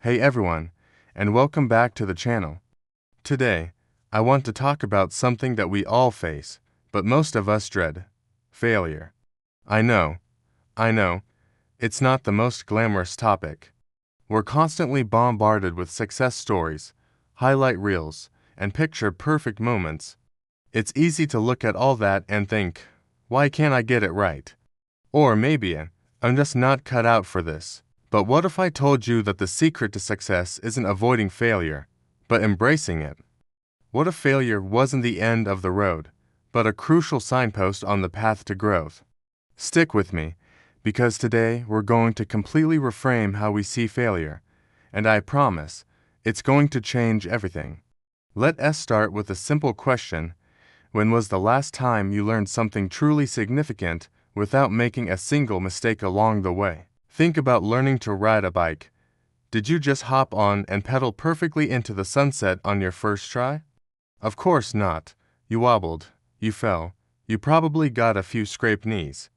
Hey everyone, and welcome back to the channel. Today, I want to talk about something that we all face, but most of us dread: failure. I know, it's not the most glamorous topic. We're constantly bombarded with success stories, highlight reels, and picture-perfect moments. It's easy to look at all that and think, why can't I get it right? Or maybe, I'm just not cut out for this. But what if I told you that the secret to success isn't avoiding failure, but embracing it? What if failure wasn't the end of the road, but a crucial signpost on the path to growth? Stick with me, because today we're going to completely reframe how we see failure, and I promise, it's going to change everything. Let us start with a simple question. When was the last time you learned something truly significant without making a single mistake along the way? Think about learning to ride a bike. Did you just hop on and pedal perfectly into the sunset on your first try? Of course not. You wobbled, you fell, you probably got a few scraped knees.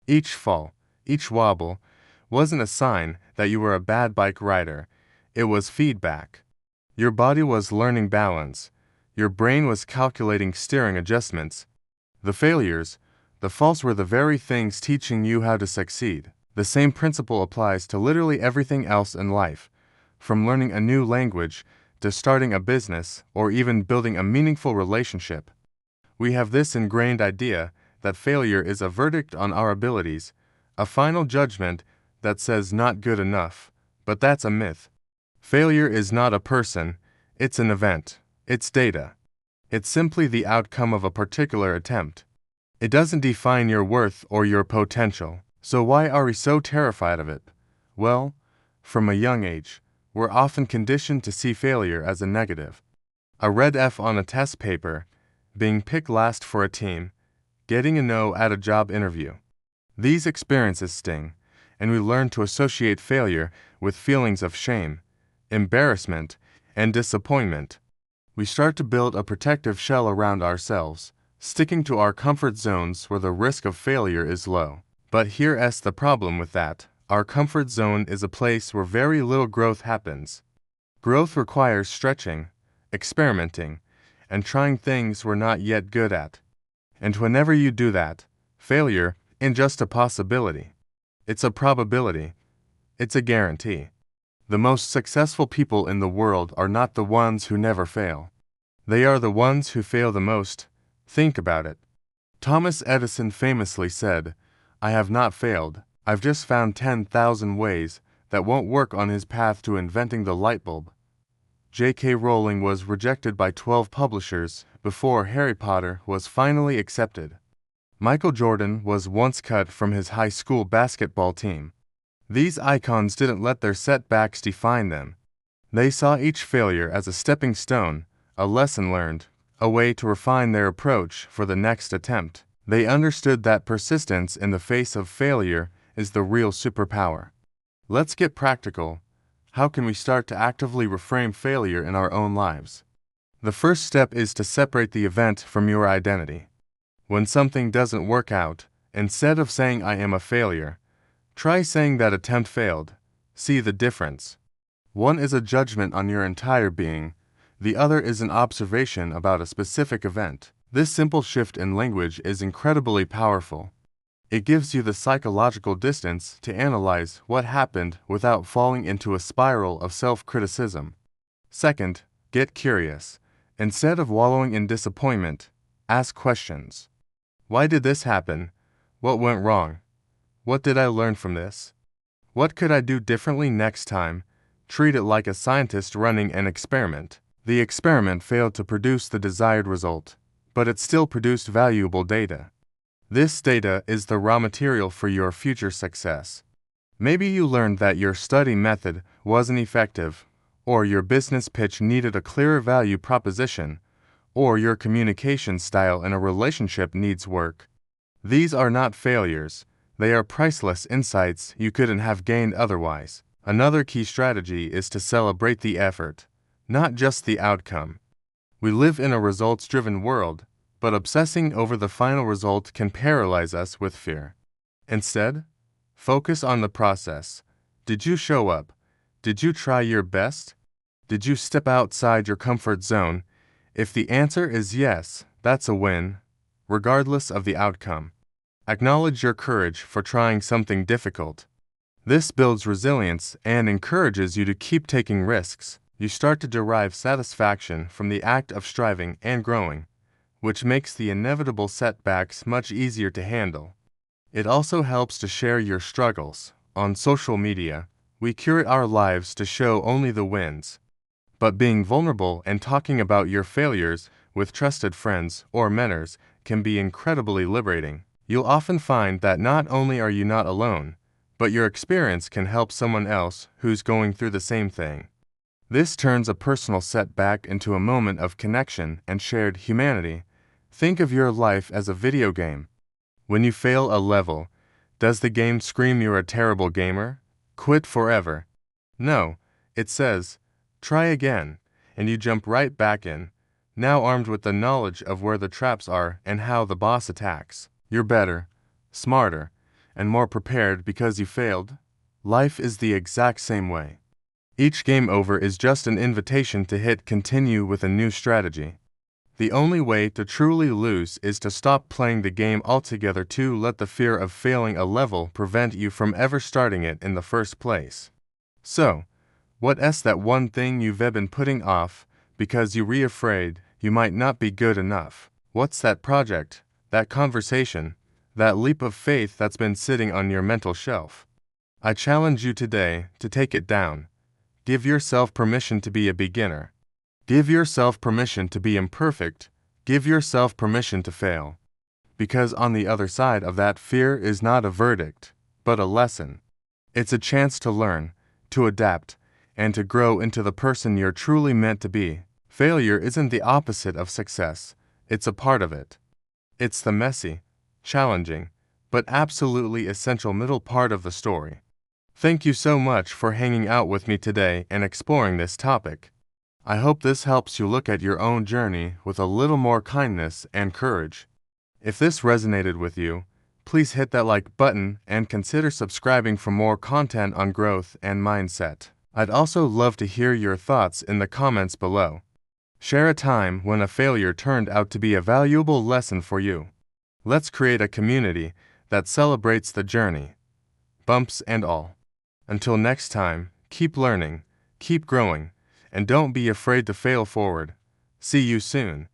Each fall, each wobble, wasn't a sign that you were a bad bike rider. It was feedback. Your body was learning balance. Your brain was calculating steering adjustments. The failures, the falls were the very things teaching you how to succeed. The same principle applies to literally everything else in life, from learning a new language to starting a business or even building a meaningful relationship. We have this ingrained idea that failure is a verdict on our abilities, a final judgment that says not good enough, but that's a myth. Failure is not a person, it's an event, it's data. It's simply the outcome of a particular attempt. It doesn't define your worth or your potential. So why are we so terrified of it? Well, from a young age, we're often conditioned to see failure as a negative. A red F on a test paper, being picked last for a team, getting a no at a job interview. These experiences sting, and we learn to associate failure with feelings of shame, embarrassment, and disappointment. We start to build a protective shell around ourselves, sticking to our comfort zones where the risk of failure is low. But here's the problem with that. Our comfort zone is a place where very little growth happens. Growth requires stretching, experimenting, and trying things we're not yet good at. And whenever you do that, failure isn't just a possibility. It's a probability. It's a guarantee. The most successful people in the world are not the ones who never fail. They are the ones who fail the most. Think about it. Thomas Edison famously said, "I have not failed, I've just found 10,000 ways," that won't work on his path to inventing the light bulb. J.K. Rowling was rejected by 12 publishers before Harry Potter was finally accepted. Michael Jordan was once cut from his high school basketball team. These icons didn't let their setbacks define them. They saw each failure as a stepping stone, a lesson learned, a way to refine their approach for the next attempt. They understood that persistence in the face of failure is the real superpower. Let's get practical. How can we start to actively reframe failure in our own lives? The first step is to separate the event from your identity. When something doesn't work out, instead of saying "I am a failure," try saying "that attempt failed." See the difference. One is a judgment on your entire being, the other is an observation about a specific event. This simple shift in language is incredibly powerful. It gives you the psychological distance to analyze what happened without falling into a spiral of self-criticism. Second, get curious. Instead of wallowing in disappointment, ask questions. Why did this happen? What went wrong? What did I learn from this? What could I do differently next time? Treat it like a scientist running an experiment. The experiment failed to produce the desired result, but it still produced valuable data. This data is the raw material for your future success. Maybe you learned that your study method wasn't effective, or your business pitch needed a clearer value proposition, or your communication style in a relationship needs work. These are not failures. They are priceless insights you couldn't have gained otherwise. Another key strategy is to celebrate the effort, not just the outcome. We live in a results-driven world, but obsessing over the final result can paralyze us with fear. Instead, focus on the process. Did you show up? Did you try your best? Did you step outside your comfort zone? If the answer is yes, that's a win, regardless of the outcome. Acknowledge your courage for trying something difficult. This builds resilience and encourages you to keep taking risks. You start to derive satisfaction from the act of striving and growing, which makes the inevitable setbacks much easier to handle. It also helps to share your struggles. On social media, we curate our lives to show only the wins. But being vulnerable and talking about your failures with trusted friends or mentors can be incredibly liberating. You'll often find that not only are you not alone, but your experience can help someone else who's going through the same thing. This turns a personal setback into a moment of connection and shared humanity. Think of your life as a video game. When you fail a level, does the game scream you're a terrible gamer? Quit forever. No, it says, try again, and you jump right back in, now armed with the knowledge of where the traps are and how the boss attacks. You're better, smarter, and more prepared because you failed. Life is the exact same way. Each game over is just an invitation to hit continue with a new strategy. The only way to truly lose is to stop playing the game altogether, to let the fear of failing a level prevent you from ever starting it in the first place. So, what's that one thing you've been putting off because you're afraid you might not be good enough? What's that project, that conversation, that leap of faith that's been sitting on your mental shelf? I challenge you today to take it down. Give yourself permission to be a beginner. Give yourself permission to be imperfect. Give yourself permission to fail. Because on the other side of that fear is not a verdict, but a lesson. It's a chance to learn, to adapt, and to grow into the person you're truly meant to be. Failure isn't the opposite of success, it's a part of it. It's the messy, challenging, but absolutely essential middle part of the story. Thank you so much for hanging out with me today and exploring this topic. I hope this helps you look at your own journey with a little more kindness and courage. If this resonated with you, please hit that like button and consider subscribing for more content on growth and mindset. I'd also love to hear your thoughts in the comments below. Share a time when a failure turned out to be a valuable lesson for you. Let's create a community that celebrates the journey, bumps and all. Until next time, keep learning, keep growing, and don't be afraid to fail forward. See you soon.